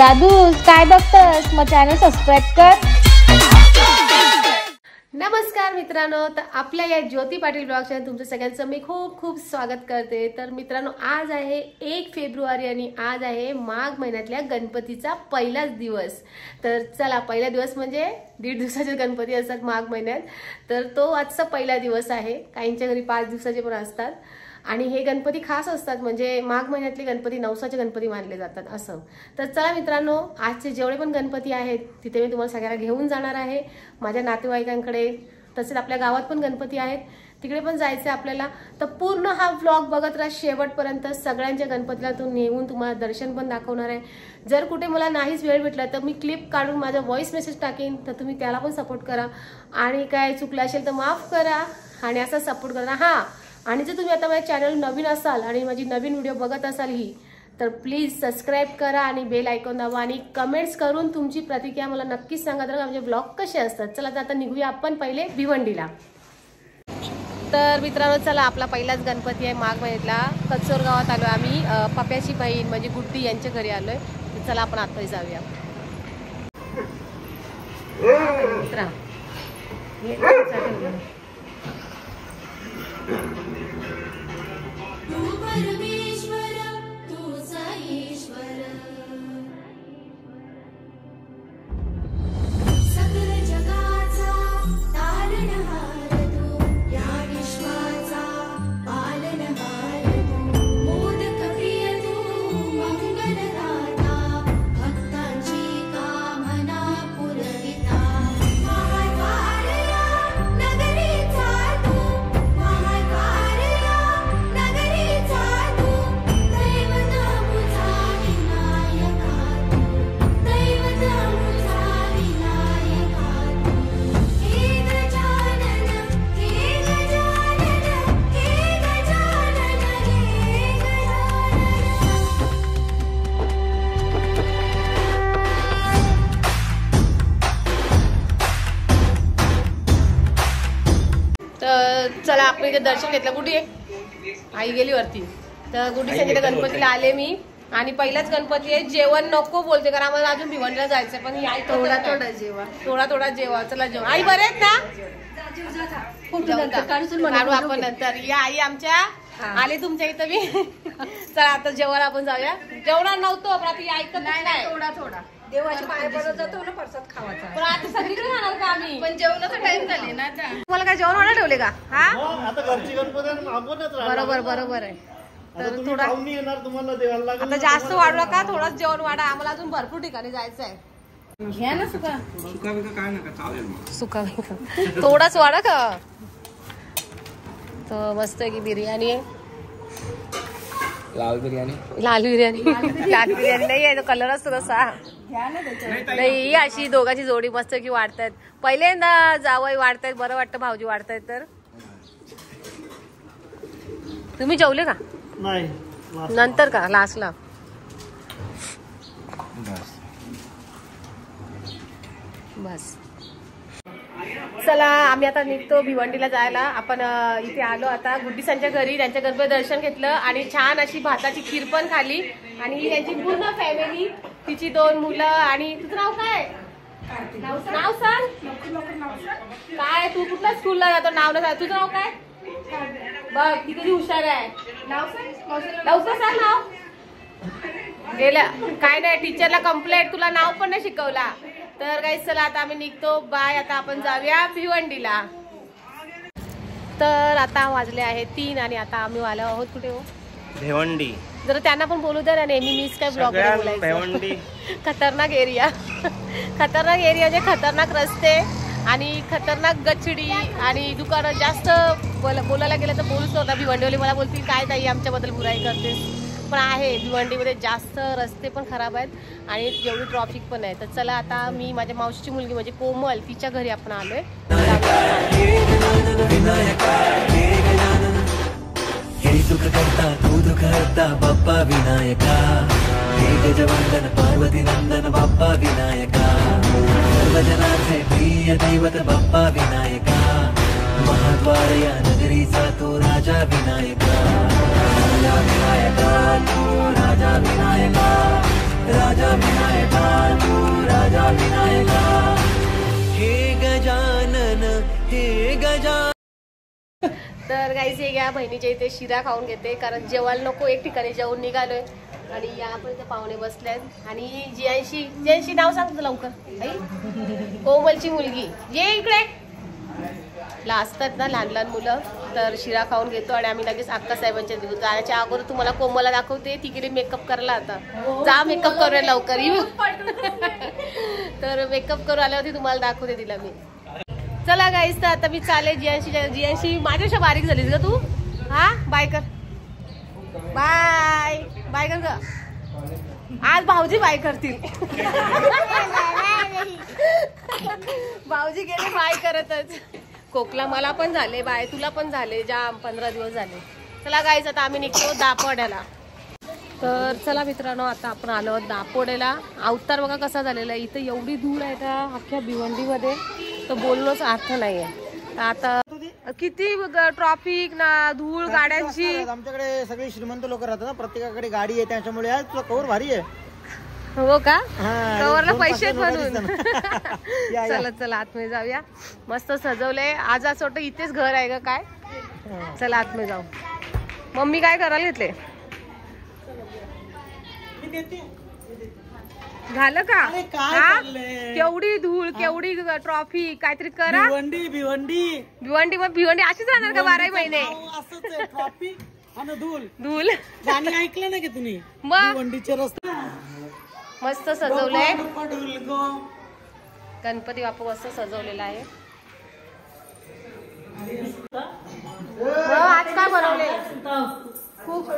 दादू काय बघतस, मग channel subscribe कर। नमस्कार मित्रांनो, तर आपल्या या ज्योती पाटील ब्लॉग चॅनल तुमचं सगळ्यांचं मी खूप खूप स्वागत करते। तर मित्रांनो, आज आहे 1 फेब्रुवारी आणि आज आहे माघ महिन्यातल्या गणपतीचा पहिलाच दिवस। तर चला, पहिला दिवस म्हणजे 1.5 दिवसाचे गणपती असतात माघ महिन्यात, तर तो आजचा पहिला दिवस आहे। काहींच्या घरी 5 दिवसाचे पण असतात आणि हे गणपती खास असतात, म्हणजे माघ महिन्यातले गणपती नवसाचे गणपती मानले जातात असं। तर चला मित्रांनो, आजचे जेवढे पण गणपती आहेत तिथे मी तुम्हाला सगळ्यांना घेऊन जाणार आहे माझ्या नातेवाईकांकडे। तसेच आपल्या गावात पण गणपती आहेत, तिकडे पण जायचं आपल्याला। तर पूर्ण हा व्लॉग बघत राहा शेवटपर्यंत। सगळ्यांच्या गणपतीला तो नेऊन तुम्हाला दर्शन पण दाखवणार आहे। जर कुठे मला नाहीच वेळ भेटला तर मी क्लिप काढून माझा व्हॉइस मेसेज टाकेन, तर तुम्ही त्याला पण सपोर्ट करा आणि काय चुकलं असेल तर माफ करा आणि असा सपोर्ट करा। हां, आणि जर तुम्ही आता माझ्या चॅनल नवीन असाल आणि माझी नवीन व्हिडिओ बघत असाल ही, तर प्लीज सबस्क्राइब करा आणि बेल आयकॉन दाबा आणि कमेंट्स करून तुमची प्रतिक्रिया मला नक्कीच सांगा तर आमचे ब्लॉग कसे असतात। चला आता निघूया आपण पहिले भिवंडीला। तर मित्रांनो चला, आपला पहिलाच गणपती आहे माघ महिन्यातला। कचोर गावात आलो आम्ही, पप्याची बहीण म्हणजे गुड्डी यांच्या घरी आलोय। तर चला आपण आतमध्ये जाऊया। चला आपण इथे दर्शन घेतलं। गुडी आई गेली वरती, तर गुडीच्या तिथे गणपतीला आले मी आणि पहिलाच गणपती आहे। जेवण नको बोलते कारण आम्हाला अजून भिवंडीला जायचंय, पण ही आई थोडा थोडा जेवा। चला जेवण आई बरे आहेत ना? काढू आपण नंतर। या आई आमच्या आले तुमच्या इथं मी। चला आता जेवण आपण जाऊया। जेवणार नव्हतं पण आता ऐकत नाही, थोडा देवाच्या पाया पडत जातो ना, प्रसाद खावायचा। पण आता सगळीकडे जाणार का आम्ही? पण जेवणाचा टाइम झाले ना आता। तुम्हाला काय जेवण वाढा ठेवले का? हा, आता घरची गणपती मागूनच राहणार। बरोबर आहे। तर थोडा येणार तुम्हाला देवाला लागेल। आता जास्त वाढू नका, थोडंच जेवण वाढा, आम्हाला अजून भरपूर ठिकाणी जायचं आहे। घ्या ना सुका काय नका, चालेल सुका थोडाच वाढा का। तर मस्त आहे की बिर्याणी आहे, लाल बिर्याणी नाही आहे, तो कलरच तसा नाही। अशी दोघांची जोडी मस्त की वाढतायत, पहिल्यांदा जावई वाढतायत, बरं वाटतं भाऊजी वाढतायत। तर तुम्ही जेवले का? नाही, नंतर का लास्टला। बस चला, आम्ही आता निघतो भिवंडीला जायला। आपण इथे आलो आता गुड्डीसांच्या घरी, त्यांच्या गणपती दर्शन घेतलं आणि छान अशी भाताची खीर पण खाली। आणि त्यांची पूर्ण फॅमिली, तिची 2 मुलं आणि तुझं नाव काय? नाव सांग काय, तू कुठल्या स्कूलला जातो? नाव ना सांग, तुझं नाव काय? बघ किती हुशार आहे, नाव सांग लवकर, सांग नाव। गेल्या काय नाही, टीचरला कंप्लेंट, तुला नाव पण नाही शिकवला। तर गाईस चला आता आम्ही निघतो, बाय। आता आपण जाऊया भिवंडीला। तर आता वाजले आहे 3 आणि आता आम्ही आलो आहोत कुठे हो? भिवंडी। जर त्यांना पण बोलू द्या, नेहमी मीच काय ब्लॉग भिवंडी खतरनाक एरिया म्हणजे खतरनाक रस्ते आणि खतरनाक गचडी आणि दुकानं। जास्त बोलायला गेलं तर बोलूच नव्हता। भिवंडीवाली मला बोलतील काय ताई आमच्याबद्दल बुराई करतेस, पण आहे भिवंडीमध्ये जास्त रस्ते पण खराब आहेत आणि जेवढी ट्रॉफिक पण आहे। तर चला आता मी माझ्या मावशीची मुलगी म्हणजे कोमल, तिच्या घरी आपण आलोय। सुख करता तू दुख हरता बाप्पा विनायका, हे गजवंदन पार्वती नंदन बाप्पा विनायका, सर्वजनांचे प्रिय दैवत बाप्पा विनायका, महाद्वार या नगरीचा तो राजा विनायका, राजा विनायका, तू राजा विनायका, राजा विनायका। तर गाईज हे घ्या, बहिणीच्या इथे शिरा खाऊन घेते कारण जेवायला नको, एक ठिकाणी जेवून निघालोय. आणि यापर्यंत पाहुणे बसल्यात. आणि जियांशी नाव सांग तुझं लवकर. कोमलची मुलगी ये इकडे. असतात ना लहान लहान मुलं, तर शिरा खाऊन घेतो आणि आम्ही लगेच अक्का साहेबांच्या जाण्याच्या अगोदर तुम्हाला कोमलला दाखवते. ती गेली मेकअप करायला, आता जा मेकअप करूया लवकर येऊ. तर मेकअप करून आल्यावरती तुम्हाला दाखवते तिला मी. चला गाईस, तर आता मी चाले जियांशी माझ्यापेक्षा बारीक झालीस ग तू. हा बाय कर, बाय बाय कर ग. आज भाऊजी बाय करतील. भाऊजी गेले बाय करतच. कोकला मला पण झाले बाय, तुला पण झाले, जाम 15 दिवस झाले. चला गाईस, आता आम्ही निघतो दापोड्याला. तर चला मित्रांनो, आता आपण आलो दापोड्याला. अवतार बघा कसा झालेला आहे. इथं एवढी धूळ आहे का अख्ख्या भिवंडीमध्ये, तर बोलणंच अर्थ नाहीये. आता किती ट्रॉफिक ना, धूळ गाड्यांची. आमच्याकडे सगळे श्रीमंत लोक राहतात ना, प्रत्येकाकडे गाडी आहे, त्याच्यामुळे आज तुला कवर भारी आहे. हो का, कवरला पैसे म्हणून. चला चला आतमध्ये जाऊया. मस्त सजवलंय आज. असं वाटतं इथेच घर आहे का काय. चला आतमध्ये जाऊ. मम्मी काय करायला घेतले, झालं का. केवढी धूळ, केवढी ट्रॉफी, काहीतरी करा. भिवंडी मग भिवंडी अशीच राहणार का 12 महिने. धूल गाणी ऐकलं नाही की तुम्ही, मग भिवंडीचे रस्ते मस्त सजवलंय. गणपती बाप्पा मस्त सजवलेला आहे. आज काय बनवले खूप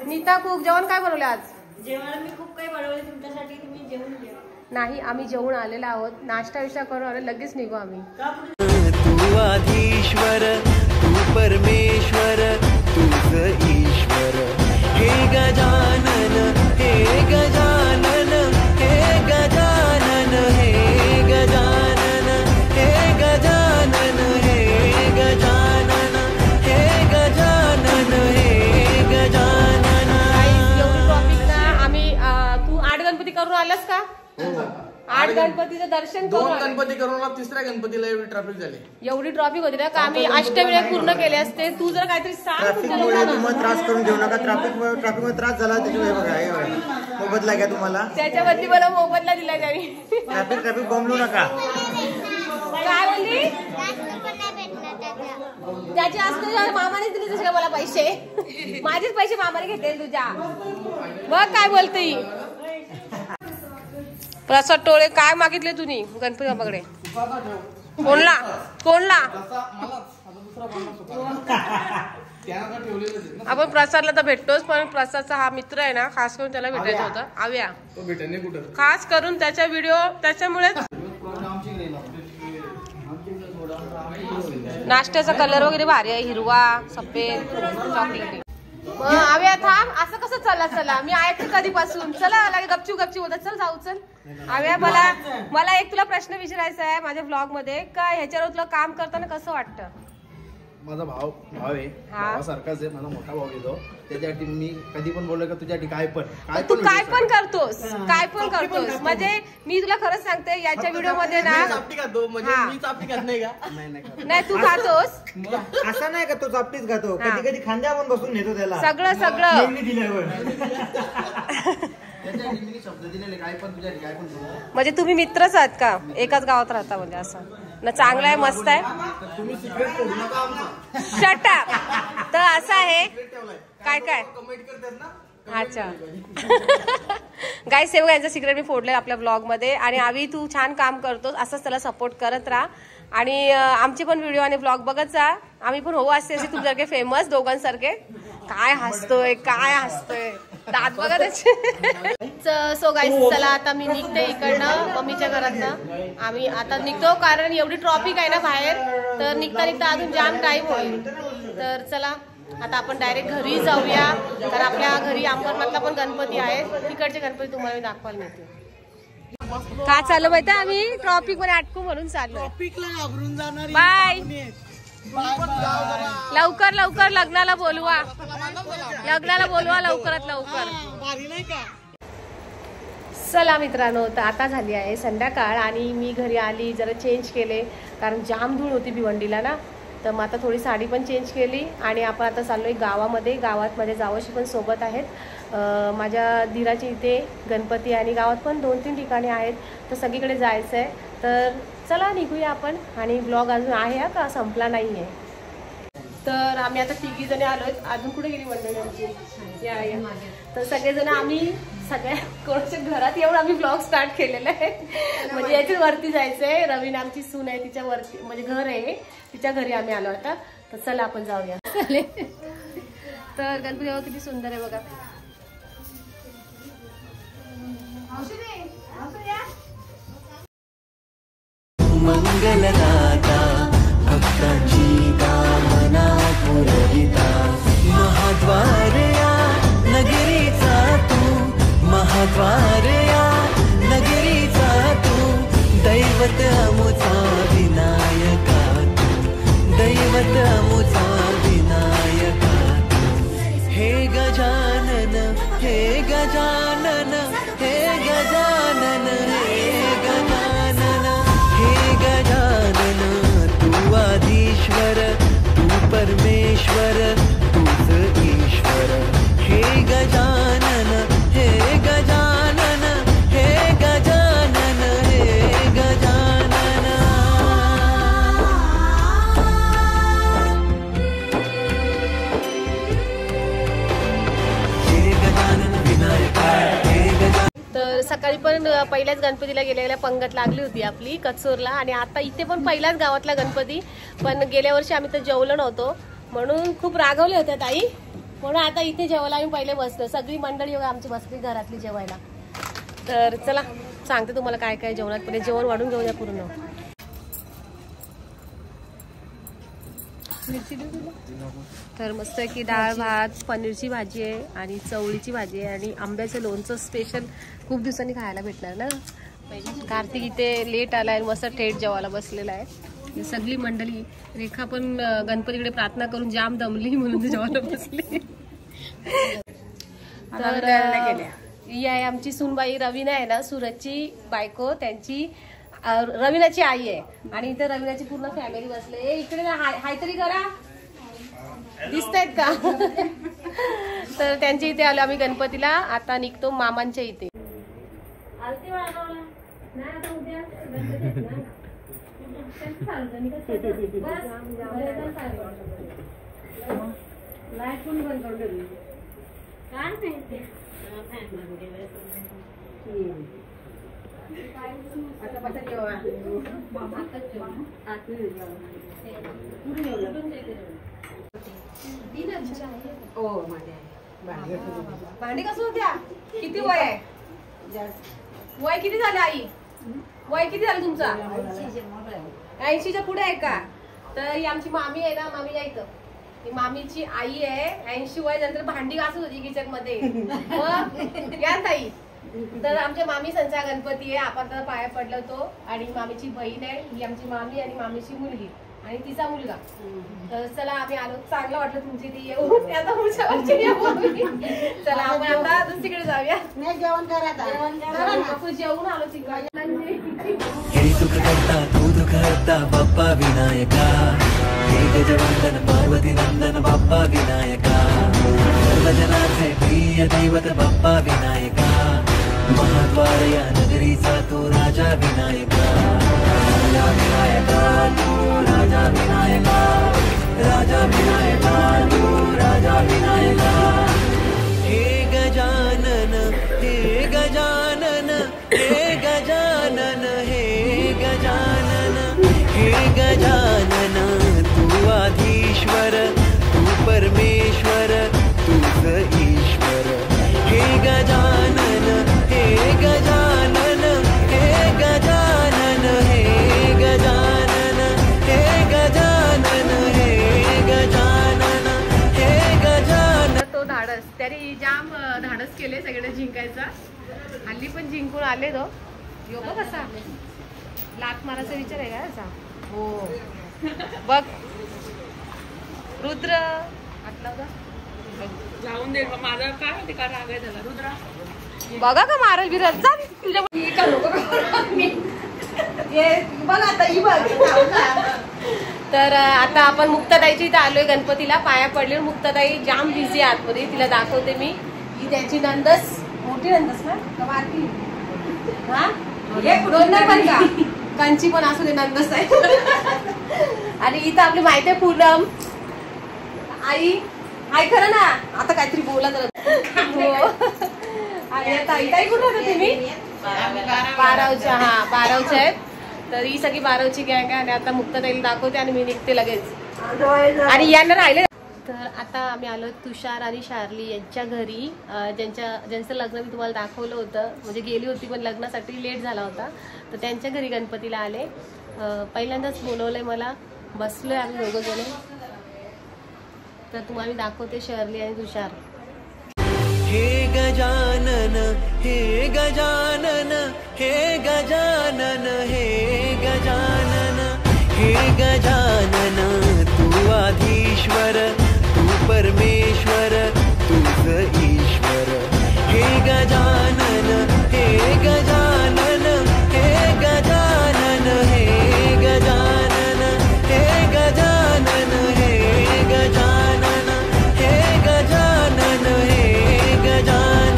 नीता, खूप जेवण काय बनवले आज. जेवण मी खूप काही बनवले तुमच्यासाठी, तुम्ही जेवून घ्या. नाही, आम्ही जेवून आलेलो आहोत, नाश्ता विष्टा करून आलो, लगेच निघू आम्ही. तू आधीश्वर, तू परमेश्वर, तूच ईश्वर. हे गजानन, हे गजानन, हे गजानन, हे गजानन, हे गजानन, हे गजानन, हे गजानन, हे गजानन. एवढी ट्रॉफिक ना. आम्ही तू 8 गणपती करून आलास का. 8 गणपतीचं दर्शन करून, 2 गणपती करून तिसऱ्या गणपतीला एवढी ट्रॅफिक झाली. एवढी ट्रॉफिक होती ना का आम्ही अष्टविनायक पूर्ण केले असते. तू जर काहीतरी सांग तुमच्या लोकांना. तुम्हाला त्रास करून घेऊ नका. ट्रॅफिकमुळे त्रास झाला त्याच्यामुळे बघा मोबदला घ्या तुम्हाला. त्याच्यावरती मला मोबदला दिला त्यांनी. ट्रॅफिक बॉम्बलू नका. काय म्हणली, त्याची असते मामाने दिले तुझ्या मला पैसे. माझेच पैसे मामाने घेतले तुझ्या. बघ काय बोलते. प्रसाद टोळे काय मागितले तुम्ही गणपती बाप्पाकडे. कोणला कोणला. आपण प्रसादला तर भेटतोच, पण प्रसादचा हा मित्र आहे ना, खास करून त्याला भेटायचं होतं. आव्या खास करून त्याच्या व्हिडिओ, त्याच्यामुळे नाश्त्याचा कलर वगैरे भारी आहे, हिरवा सफेद चॉकलेटी. आव्या थांब, असं कसं चला चला, मी ऐकते कधीपासून. चला लागे गपचूप गपचूप होतात. चल जाऊ चल. आव्या मला एक तुला प्रश्न विचारायचा आहे माझ्या ब्लॉग मध्ये, का ह्याच्यावर तुला काम करताना कसं वाटतं. माझा भाव आहे, भावासारखाच आहे, मला मोठा भाव येतो. त्याच्यासाठी मी कधी पण बोललो का तुझ्यासाठी तू काय पण करतोस, काय पण करतोस. म्हणजे मी तुला खरंच सांगते, याच्या व्हिडिओ मध्ये ना नाही तू खातोस. असं नाही का तो चापटीच खातो, कधी कधी खांद्यावर बसून नेतो त्याला सगळं सगळं दिल्यावर. म्हणजे तुम्ही मित्रच आहात का, एकाच गावात राहता म्हणजे असं ना. चांगलं आहे, मस्त आहे. Shut up. तर असं आहे काय काय. अच्छा गाईस, सेव यांचं सिक्रेट मी फोडलंय आपल्या ब्लॉग मध्ये. आणि आम्ही तू छान काम करतोस, असंच त्याला सपोर्ट करत राहा. आणि आमचे पण व्हिडिओ आणि ब्लॉग बघत जा. आम्ही पण होऊ असते असे तुमच्यासारखे फेमस, दोघांसारखे. काय हसतोय काय हसतोय, दात बघा त्याचे. सो गाईस, चला आता मी निघते इकडनं मम्मीच्या घरातनं. आम्ही आता निघतो कारण एवढी ट्रॉफिक आहे ना बाहेर, तर निघता निघता अजून जाम टाइम होईल. तर चला आता आपण डायरेक्ट घरी जाऊया, कारण आपल्या घरी अंबरनाथला पण गणपती आहे. तिकडचे गणपती तुम्हाला मी दाखवायला मिळते. का चालू माहिती, आम्ही ट्रॉफिक मध्ये अटकू म्हणून चाललो. बाय. लवकर लवकर लग्नाला बोलवा, लग्नाला बोलवा लवकरात लवकर. चला मित्रांनो, तर आता झाली आहे संध्याकाळ आणि मी घरी आली, जरा चेंज केले कारण जाम धूळ होती भिवंडीला ना. तर मग आता थोडी साडी पण चेंज केली आणि आपण आता चाललो आहे गावामध्ये. गावात माझ्या जावशी पण सोबत आहेत. माझ्या धीराची इथे गणपती आणि गावात पण 2-3 ठिकाणी आहेत, तर सगळीकडे जायचं आहे. तर चला निघूया आपण. आणि ब्लॉग अजून आहे का संपला नाही आहे. तर आम्ही आता 3 जणी आलो आहेत. अजून कुठे गेली मंडळी आमची? या. तर सगळेजण आम्ही सगळ्या कोणाच्या घरात येऊन आम्ही ब्लॉग स्टार्ट केलेला आहे. म्हणजे याच्या वरती जायचं आहे. रवीन आमची सून आहे, तिच्या वरती म्हणजे घर आहे, तिच्या घरी आम्ही आलो आता. तर चला आपण जाऊया. तर गणपती बाबा किती सुंदर आहे बघा. मंगलदाता भक्तांची कामना पुरविता महाद्वारया नगरीचा तू, महाद्वारया नगरीचा तू, दैवत अमुचा विनायका तू, दैवत अमुचा विनायका तू. हे गजानन हे गजानन हे गजानन हे गजानन हे गजानन, तू आधीश्वर तू परमेश्वर तूच ईश्वर. हे गजानन हे गजानन हे गजानन हे गजानन. हे गजानन विनायका हे गजानन. तर सकाळी पण पहिल्याच गणपतीला गेलेल्या पंगत लागली होती आपली कचोरला. आणि आता इथे पण पहिल्याच गावातला गणपती. पण गेल्या वर्षी आम्ही तर जेवलो नव्हतो म्हणून खूप रागवले होते ताई, म्हणून आता इथे जेवायला आम्ही पहिले बसलो. सगळी मंडळी आमची बसली घरातली जेवायला. तर चला सांगते तुम्हाला काय काय जेवणात. पहिले जेवण वाढून घेऊया पूर्ण. तर मस्त आहे की डाळ भात, पनीरची भाजी आहे आणि चवळीची भाजी आहे आणि आंब्याचं लोणचं स्पेशल खूप दिवसांनी खायला भेटणार ना. कार्तिक इथे लेट आला आहे, मस्त थेट जेवायला बसलेला आहे. सगळी मंडळी, रेखा पण गणपतीकडे प्रार्थना करून जाम दमली म्हणून जेवायला बसली. तर ही आहे आमची सुनबाई रवीना आहे ना, सूरजची बायको, त्यांची रवीनाची आई आहे. आणि इथे रवीनाची पूर्ण फॅमिली बसले. इकडे हाय तरी करा, दिसतायत का? तर त्यांच्या इथे आलो आम्ही गणपतीला. आता निघतो मामांच्या इथे. भांडी कसं होत्या? किती वय आहे? वय किती झालं आई? वय किती झालं तुमचा? 80च्या पुढे आहे का? तर ही आमची मामी आहे ना, मामी इथं, ही मामीची आई आहे. 80 वय नंतर भांडी घासत होती किचन मध्ये. मग या ताई. तर आमच्या मामी संचा गणपती आहे. आपण तर पाया पडलो तो. आणि मामीची बहीण आहे, ही आमची मामी आणि मामीची मुलगी आणि तिचा मुलगा. तर चला आम्ही आलो. चांगलं वाटलं तुमची ती येऊन. आता पुढच्या वर्षी येऊ आम्ही. चला आपण आता दुसरीकडे जाऊया. जेवण आपण जेवून आलो तिकडे. हे सुख करता तू दुःख हरता बाप्पा विनायका. हे गजवंदन पार्वती नंदन बाप्पा विनायका. सर्वजनांचे प्रिय दैवत बाप्पा विनायका. महाद्वार या नगरीचा तो राजा विनायका. राजा विनायका तू राजा विनायका. राजा विनायका तू राजा विनायका. हे गजानन हे गजानन हे गजानन हे गजानन हे गजानन, तू आधीश्वर तू परमेश्वर तूच ईश्वर. हे गजानन हे गजानन हे गजानन हे गजानन हे गजानन हे गजानन हे गजानन. तो धाडस त्याने जाम धाडस केले सगळे जिंकायचा. हल्ली पण जिंकून आले तो. यो बघ कसा लात मारायचा विचार आहे का असा? हो बघ रुद्र आतला जाऊन दे माझा काय होते का राग आहे त्याला. रुद्रा बघा का मारल बिरल. जा तुझ्या बघ आता ही बघ तर आता आपण मुक्ताताईच्या इथे आलोय गणपतीला, पाया पडले. मुक्ताताई जाम बिझी आतमध्ये, तिला दाखवते मी. ही त्यांची नंदस, मोठी नंदस ना हा, दोन नाही पण का कंची पण असू दे, नंदस आहे. आणि इथं आपली माहिती आहे पूनम आई. आई खरं ना, आता काहीतरी बोला तर. आणि आता आई ताई कुठे होता तुम्ही? बारावच्या. हा, बारावच्या आहेत. तर ही सगळी बारावची गँग आहे. आणि आता मुक्ताताईला दाखवते आणि मी निघते लगेच. आणि यांना राहिले. तर आता आम्ही आलो तुषार आणि शार्ली यांच्या घरी, ज्यांचं लग्न मी तुम्हाला दाखवलं होतं. म्हणजे गेली होती पण लग्नासाठी लेट झाला होता. तर त्यांच्या घरी गणपतीला आले. पहिल्यांदाच बोलवलंय मला. बसलोय आम्ही दोघं जण. तर तुम्हाला मी दाखवते शार्ली आणि तुषार. हे गजानन हे गजानन हे गजानन हे गजानन हे गजानन तू आधीश्वर तू परमेश्वर तूच ईश्वर. हे गजानन हे गजानन हे गजानन हे गजानन हे गजानन हे गजानन हे गजानन हे गजानन.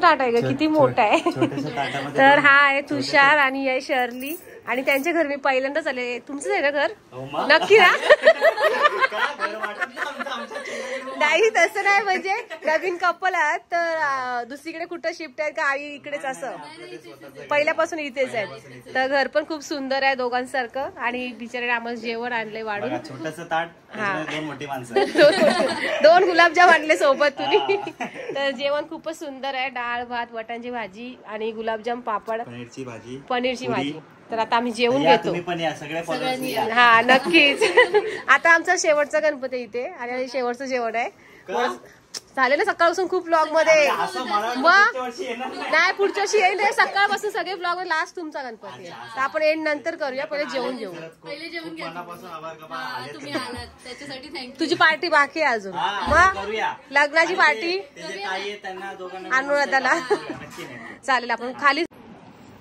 ताट आहे का, किती मोठा आहे. तर हा आहे तुषार आणि आहे शर्ली. आणि त्यांच्या घर मी पहिल्यांदाच आले. तुमचंच आहे ना घर? नक्की ना? नाही तसं नाही, म्हणजे नवीन कपल आहेत तर दुसरीकडे कुठं शिफ्ट आहे का आई इकडेच, असं पहिल्यापासून इथेच आहेत. तर घर पण खूप सुंदर आहे दोघांसारखं. आणि बिचारे आम्हाला जेवण आणलंय वाढून. छोटस ताट, दोन मोठी माणसं, दोन गुलाबजाम आणले सोबत तुम्ही. तर जेवण खूपच सुंदर आहे. डाळ भात, वाटांची भाजी आणि गुलाबजाम, पापड, पनीरची भाजी. तर आता आम्ही जेवून घेतो. हा नक्कीच. आता आमचा शेवटचा गणपती इथे आणि शेवटचं जेवण आहे. झाले ना सकाळपासून खूप ब्लॉग मध्ये. मग नाही, पुढच्या वर्षी येईल रे. सकाळपासून सगळे ब्लॉग मध्ये लास्ट तुमचा गणपती आहे. तर आपण एंड नंतर करूया, पहिले जेवून घेऊ. तुझी पार्टी बाकी आहे अजून. मग लग्नाची पार्टी अनुराधाला चालेल, आपण खाली.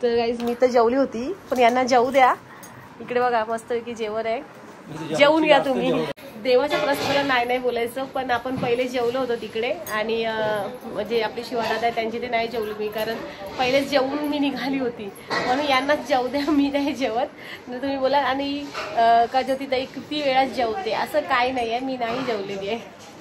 तर गाईज मी तर जेवली होती, पण यांना जेवू द्या. इकडे बघा मस्तपैकी जेवण आहे, जेवून घ्या तुम्ही. देवाच्या प्रश्नाला नाही बोलायचं, पण आपण पहिले जेवलो होतो तिकडे. आणि म्हणजे आपली शिवादादा आहे त्यांची ते नाही जेवली मी, कारण पहिलेच जेवून मी निघाली होती. म्हणून यांनाच जेवू द्या, मी नाही जेवत. तुम्ही बोला आणि का ज्योतिताई किती वेळात जेवते, असं काही नाही आहे, मी नाही जेवलेली आहे.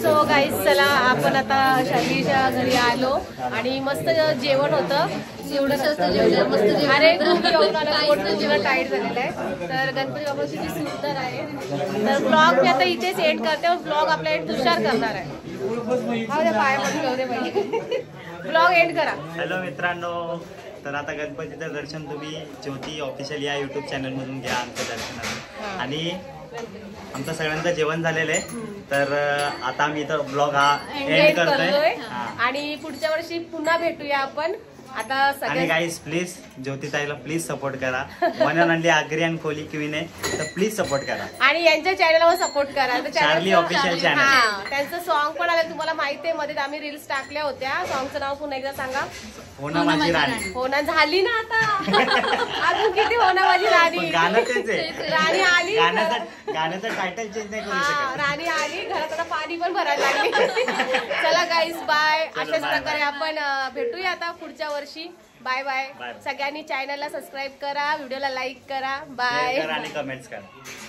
सो गाईज चला आपण आता शार्लीच्या घरी आलो आणि मस्त जेवण होतं. एवढं मस्त जेवण. अरे खूप जेवण आलं, टाईट झालेलं आहे. तर गणपती बाबा किती सुंदर आहे. तर ब्लॉग मी आता इथेच एंड करते. ब्लॉग आपला एंड तुषार करणार आहे. हा पाया पडून जाऊ दे पाहिजे. ब्लॉग एंड करा. हॅलो मित्रांनो, तर आता गणपतीचं दर्शन तुम्ही ज्योती ऑफिशियल या युट्यूब चॅनल मधून घ्या आमच्या दर्शनाचं. आणि आमचं सगळ्यांचं जेवण झालेलं आहे, तर आता आम्ही इथं ब्लॉग हा एंड करतोय. आणि पुढच्या वर्षी पुन्हा भेटूया आपण. आता आणि सगळ्या गाईज प्लीज ज्योतिताईला प्लीज सपोर्ट करा. One and only Agri and Kohli queen आहे, तर प्लीज सपोर्ट करा. आणि यांच्या चॅनलवर सपोर्ट करा. तर चार्ली ऑफिशियल चॅनल. हा, त्यांचं सॉन्ग पण आलं तुम्हाला माहिती आहे. मध्ये आम्ही रील्स टाकल्या होत्या. सॉन्गचं नाव पुन्हा एकदा सांगा. होना माझी राणी. होना झाली ना आता. अजून किती होना माझी राणी. पण गाणं तेच आहे. राणी आली. गाण्याचं टायटल चेंज नाही करू शकत. राणी आली. घरात आता पाणी पण भरायला लागली. चला गाईस बाय. अशाच प्रकारे आपण भेटूया आता पुढच्या वर्षी. Bye bye. सगळ्यांनी चॅनलला सबस्क्राईब करा, व्हिडिओला लाईक करा. बाय. आणि कमेंट्स करा.